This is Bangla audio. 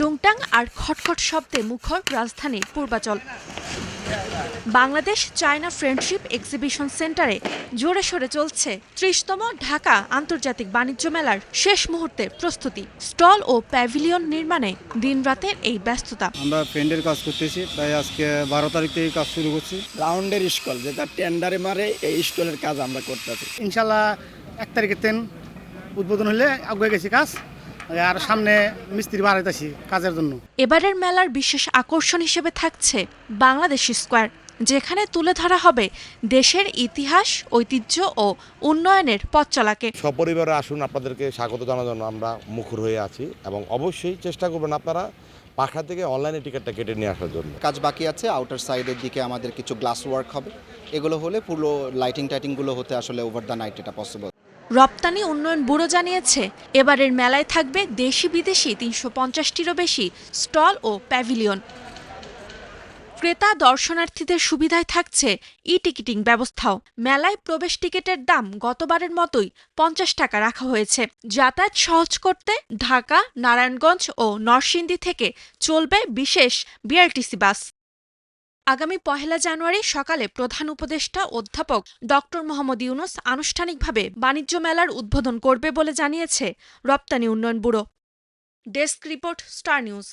টুংটাং আর খটখট শব্দে মুখর রাজধানীর Purbachal. Bangladesh China friendship exhibition সেন্টারে জোরে সোরে চলছে ৩০তম ঢাকা আন্তর্জাতিক বাণিজ্য মেলার শেষ মুহূর্তের প্রস্তুতি। স্টল ও প্যাভিলিয়ন নির্মাণে দিনরাতের এই ব্যস্ততা। আমরা ফ্রেন্ডের কাজ করতেছি, তাই আজকে 12 তারিখ থেকে কাজ শুরু করছি। রাউন্ডের স্টল যেটা টেন্ডারে মারে, এই স্টলের কাজ আমরা করতেছি। ইনশাল্লাহ 1 তারিখের দিন উদ্বোধন হলে আগে গেছি কাজ, আর সামনে মিস্ত্রি বাড়াইতেছি কাজের জন্য। এবারের মেলার বিশেষ আকর্ষণ হিসেবে থাকছে বাংলাদেশ স্কোয়ার, যেখানে তুলে ধরা হবে দেশের ইতিহাস, ঐতিহ্য ও উন্নয়নের পথ চলাকে। সপরিবারে আসুন, আপনাদেরকে স্বাগত জানানোর জন্য আমরা মুখর হয়ে আছি এবং অবশ্যই চেষ্টা করবেন আপনারা পাখা থেকে অনলাইনে টিকিটটা কেটে নিয়ে আসার জন্য। কাজ বাকি আছে, আউটার সাইডের দিকে আমাদের কিছু গ্লাস ওয়ার্ক হবে, এগুলো হলে পুরো লাইটিং টাইটিংগুলো হতে আসলে ওভার দ্য নাইট এটা পসিবল। রপ্তানি উন্নয়ন ব্যুরো জানিয়েছে এবারের মেলায় থাকবে দেশি বিদেশি ৩৫০টিরও বেশি স্টল ও প্যাভিলিয়ন। ক্রেতা দর্শনার্থীদের সুবিধায় থাকছে টিকিটিং ব্যবস্থাও। মেলায় প্রবেশ টিকিটের দাম গতবারের মতোই ৫০ টাকা রাখা হয়েছে। যাতায়াত সহজ করতে ঢাকা, নারায়ণগঞ্জ ও নরসিংদী থেকে চলবে বিশেষ বিআরটিসি বাস। আগামী ১ জানুয়ারি সকালে প্রধান উপদেষ্টা অধ্যাপক ডক্টর মোহাম্মদ ইউনুস আনুষ্ঠানিকভাবে বাণিজ্য মেলার উদ্বোধন করবে বলে জানিয়েছে রপ্তানি উন্নয়ন bureau. Desk report, star news.